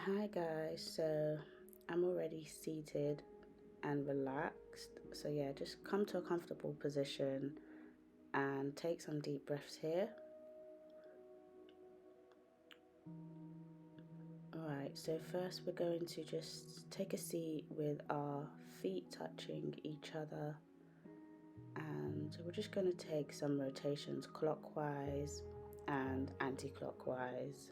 Hi guys, so I'm already seated and relaxed. So yeah, just come to a comfortable position and take some deep breaths here. Alright, so first we're going to just take a seat with our feet touching each other, and we're just going to take some rotations clockwise and anti-clockwise.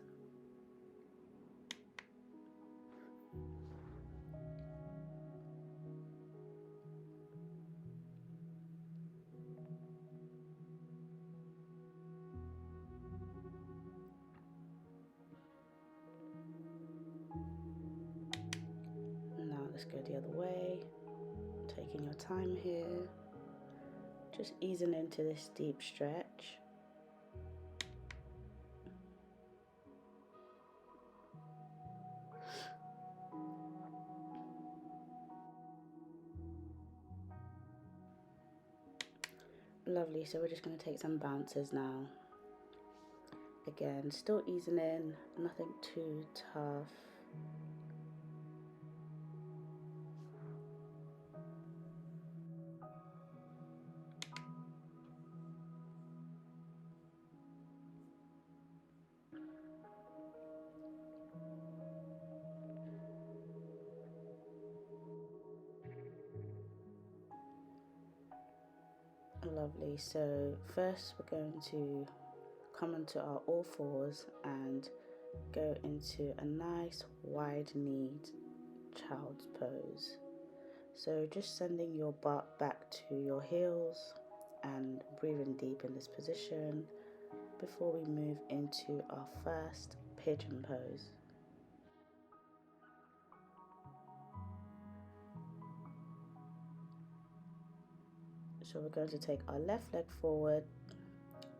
Now let's go the other way, taking your time here, just easing into this deep stretch. Lovely, so we're just going to take some bounces now. Again, still easing in, nothing too tough. Lovely, so first we're going to come onto our all fours and go into a nice wide-kneed child's pose. So just sending your butt back to your heels and breathing deep in this position before we move into our first pigeon pose. So we're going to take our left leg forward,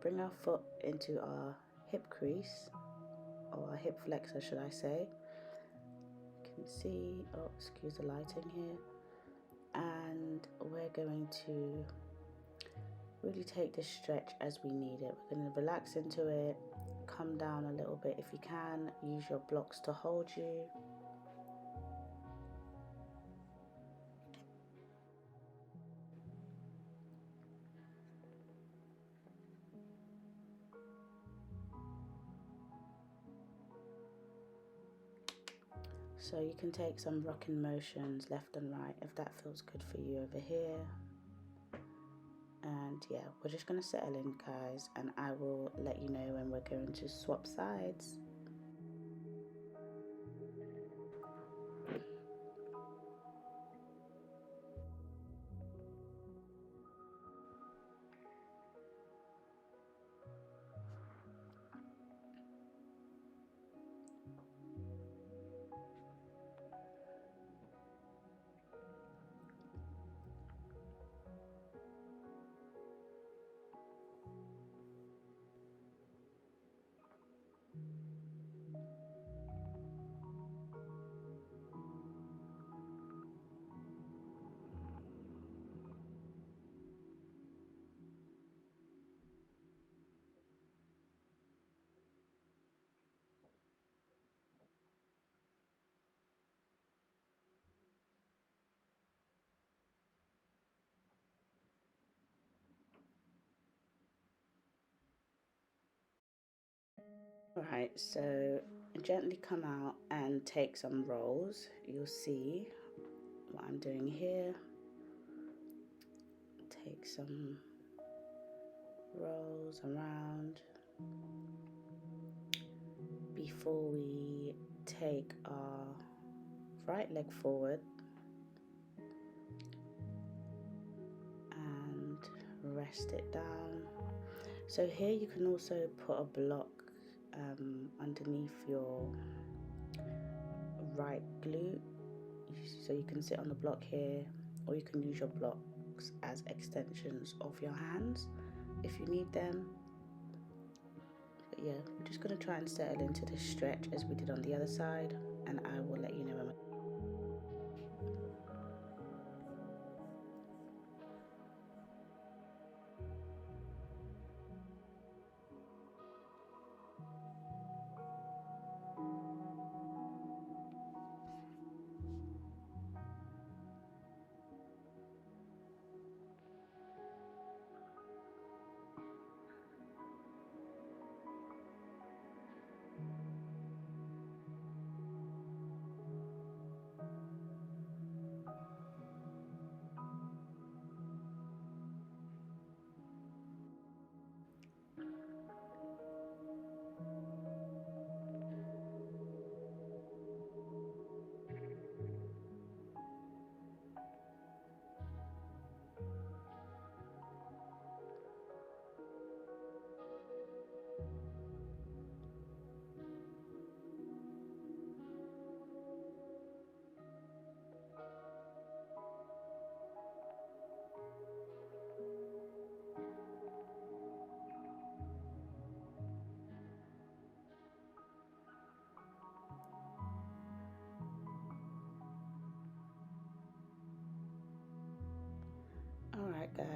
bring our foot into our hip crease, or our hip flexor should I say. You can see, oh excuse the lighting here, and we're going to really take this stretch as we need it. We're going to relax into it, come down a little bit if you can, use your blocks to hold you. So you can take some rocking motions left and right if that feels good for you over here. And yeah, we're just going to settle in guys, and I will let you know when we're going to swap sides. Alright, so gently come out and take some rolls. You'll see what I'm doing here. Take some rolls around before we take our right leg forward and rest it down. So here you can also put a block underneath your right glute, so you can sit on the block here, or you can use your blocks as extensions of your hands if you need them. But yeah, we're just going to try and settle into this stretch as we did on the other side, and I will let you know when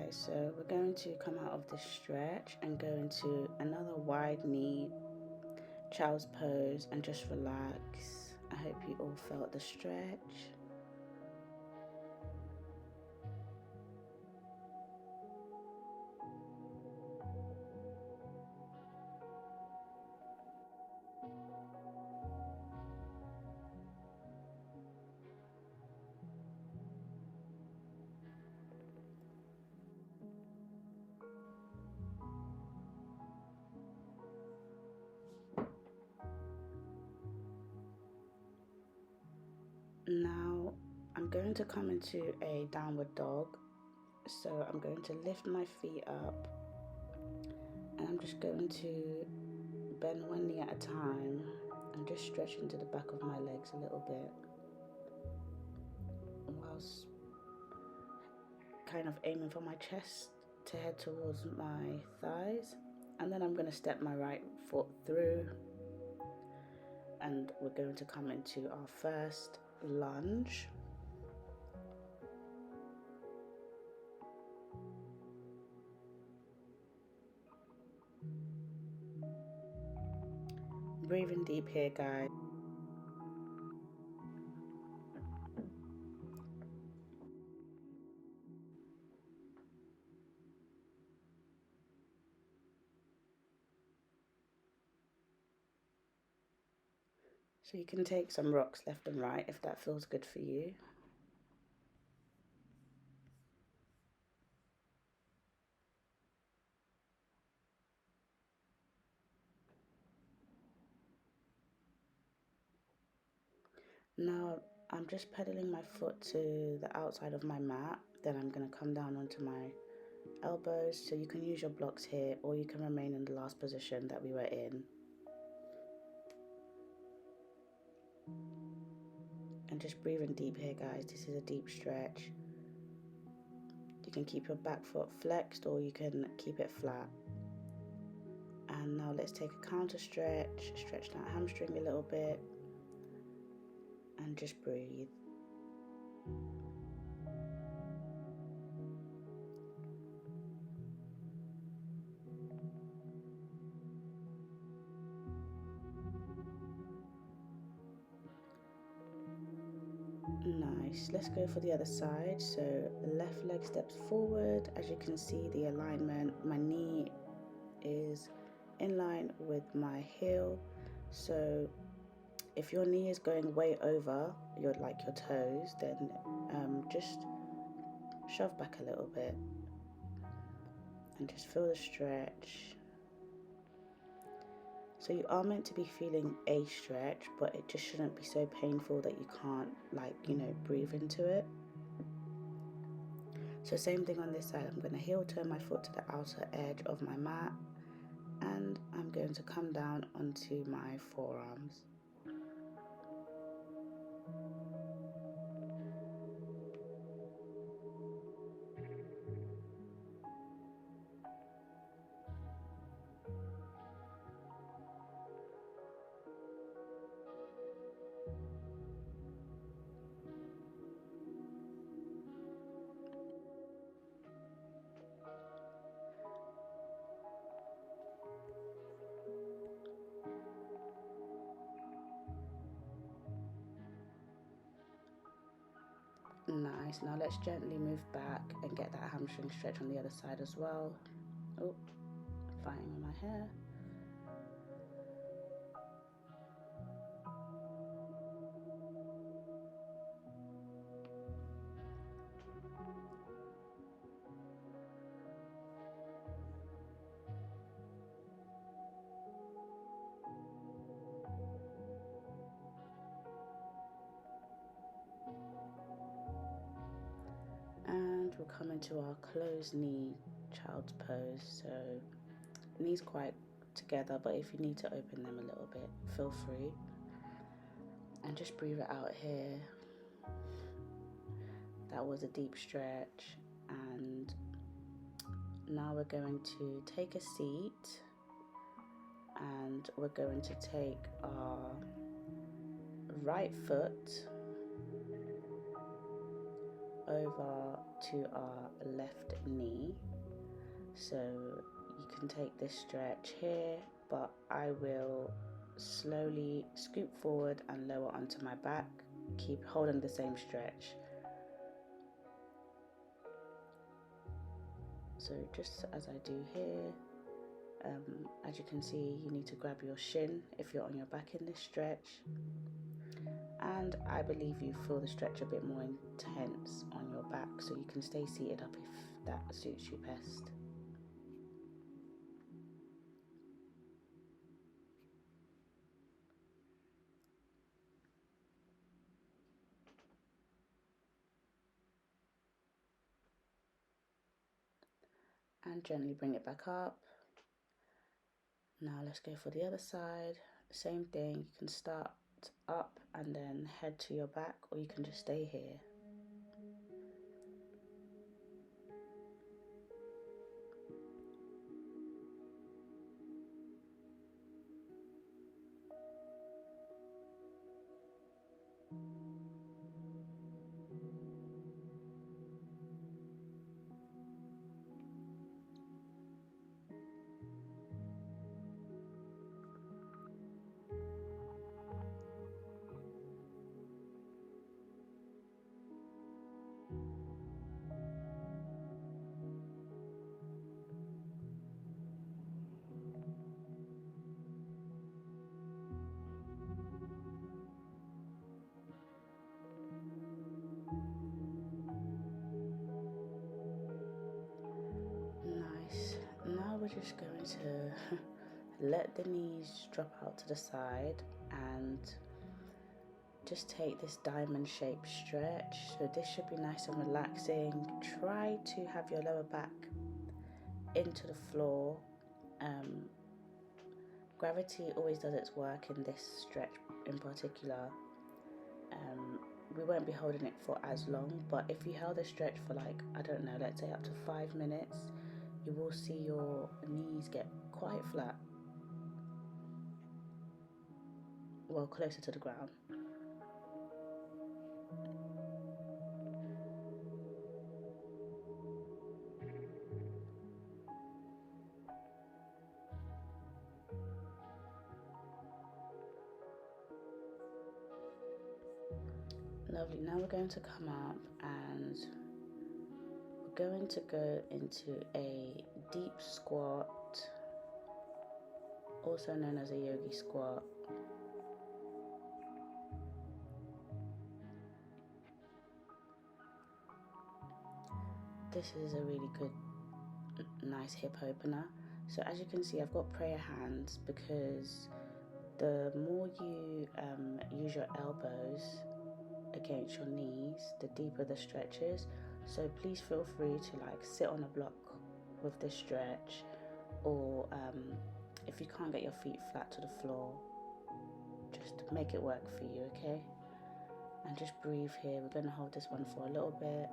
Okay, so we're going to come out of this stretch and go into another wide knee child's pose and just relax. I hope you all felt the stretch. Now I'm going to come into a downward dog. So I'm going to lift my feet up and I'm just going to bend one knee at a time and just stretch into the back of my legs a little bit whilst kind of aiming for my chest to head towards my thighs. And then I'm going to step my right foot through and we're going to come into our first lunge. Breathing deep here, guys. So you can take some rocks left and right if that feels good for you. Now I'm just pedaling my foot to the outside of my mat. Then I'm going to come down onto my elbows. So you can use your blocks here or you can remain in the last position that we were in. And just breathing deep here, guys. This is a deep stretch. You can keep your back foot flexed or you can keep it flat. And now let's take a counter stretch. Stretch that hamstring a little bit. And just breathe. Nice. Let's go for the other side. So the left leg steps forward. As you can see, the alignment, my knee is in line with my heel. So if your knee is going way over your toes, then just shove back a little bit and just feel the stretch. So you are meant to be feeling a stretch, but it just shouldn't be so painful that you can't breathe into it. So same thing on this side. I'm going to heel turn my foot to the outer edge of my mat and I'm going to come down onto my forearms. Nice. Now let's gently move back and get that hamstring stretch on the other side as well. Oh, fighting with my hair. And we'll come into our closed knee child's pose. So knees quite together, but if you need to open them a little bit, feel free. And just breathe it out here. That was a deep stretch. And now we're going to take a seat and we're going to take our right foot over to our left knee. So you can take this stretch here, but I will slowly scoop forward and lower onto my back. Keep holding the same stretch. So just as I do here, as you can see, you need to grab your shin if you're on your back in this stretch. And I believe you feel the stretch a bit more intense on your back, so you can stay seated up if that suits you best. And gently bring it back up. Now let's go for the other side. Same thing, you can start up and then head to your back, or you can just stay here. Nice. Now we're just going to let the knees drop out to the side and just take this diamond shaped stretch. So this should be nice and relaxing. Try to have your lower back into the floor. Gravity always does its work in this stretch in particular. We won't be holding it for as long, but if you held the stretch for like, I don't know, let's say up to 5 minutes, you will see your knees get quite flat. Well, closer to the ground. Lovely. Now we're going to come up and we're going to go into a deep squat, also known as a yogi squat. This is a really good, nice hip opener. So as you can see, I've got prayer hands because the more you use your elbows against your knees, the deeper the stretch is. So please feel free to like sit on a block with this stretch, or if you can't get your feet flat to the floor, just make it work for you, okay? And just breathe here. We're going to hold this one for a little bit.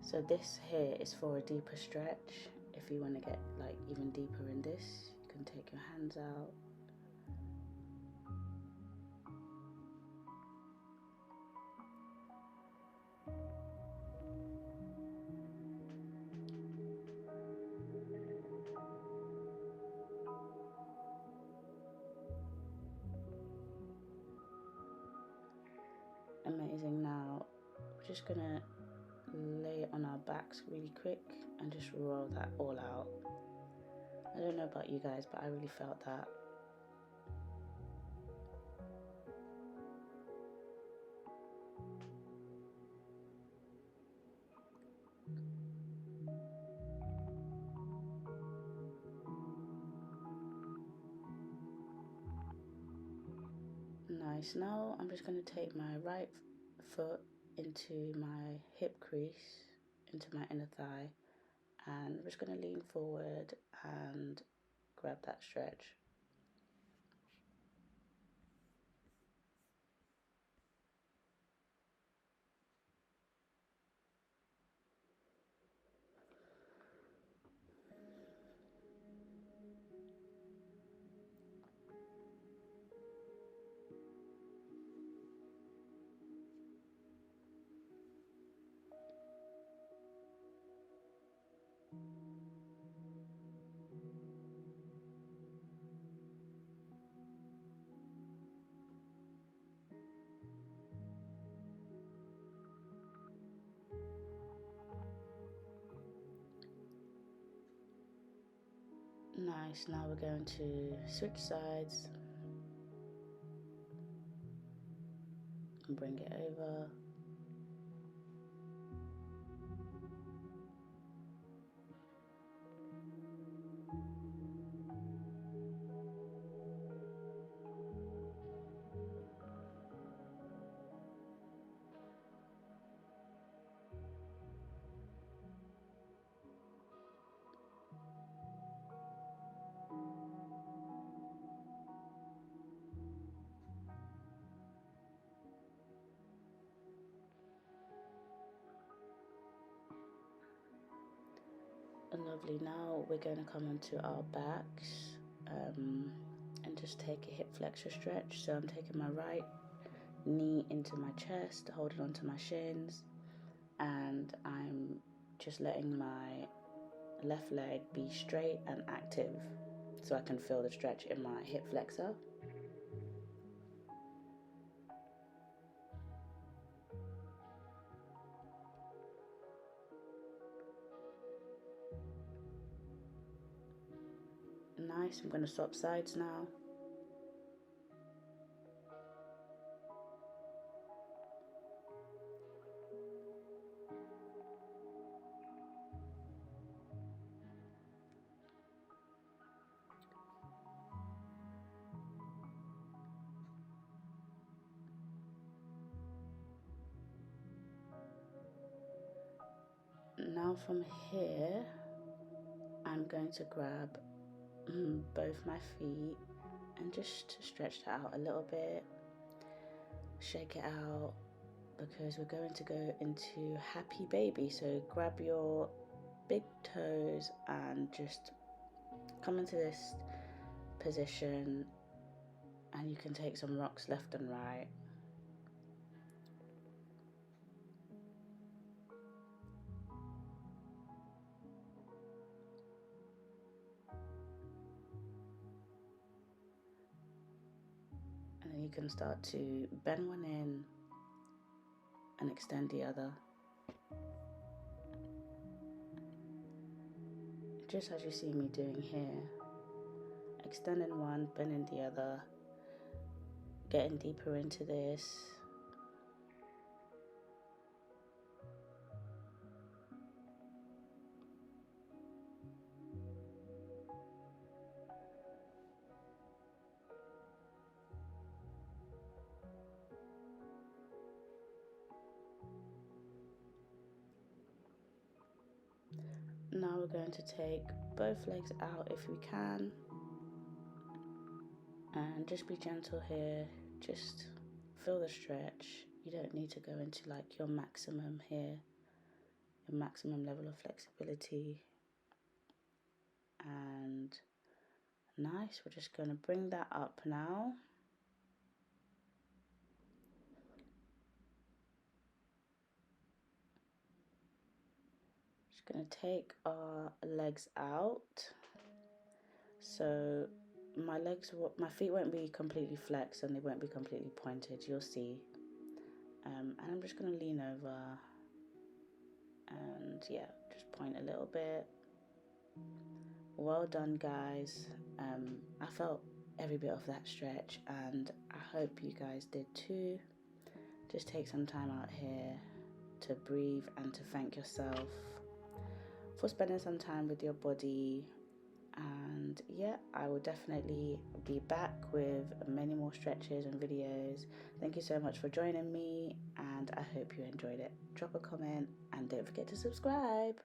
So this here is for a deeper stretch. If you want to get like even deeper in this, you can take your hands out. Amazing. Now we're just gonna lay it on our backs really quick and just roll that all out. I don't know about you guys, but I really felt that. Nice. Now I'm just going to take my right foot into my hip crease, into my inner thigh, and I'm just going to lean forward and grab that stretch. Nice, now we're going to switch sides and bring it over. Lovely, now we're going to come onto our backs and just take a hip flexor stretch. So I'm taking my right knee into my chest, holding onto my shins, and I'm just letting my left leg be straight and active so I can feel the stretch in my hip flexor. Nice, I'm going to swap sides now. Now from here, I'm going to grab both my feet and just stretch it out a little bit, shake it out, because we're going to go into happy baby. So grab your big toes and just come into this position, and you can take some rocks left and right. And then you can start to bend one in and extend the other. Just as you see me doing here, extending one, bending the other, getting deeper into this. Now we're going to take both legs out if we can, and just be gentle here, just feel the stretch. You don't need to go into like your maximum here, your maximum level of flexibility. And nice, we're just going to bring that up now. Just going to take our legs out. So my feet won't be completely flexed and they won't be completely pointed, you'll see. And I'm just going to lean over and yeah, just point a little bit. Well done, guys. I felt every bit of that stretch and I hope you guys did too. Just take some time out here to breathe and to thank yourself for spending some time with your body. And yeah, I will definitely be back with many more stretches and videos. Thank you so much for joining me and I hope you enjoyed it. Drop a comment and don't forget to subscribe.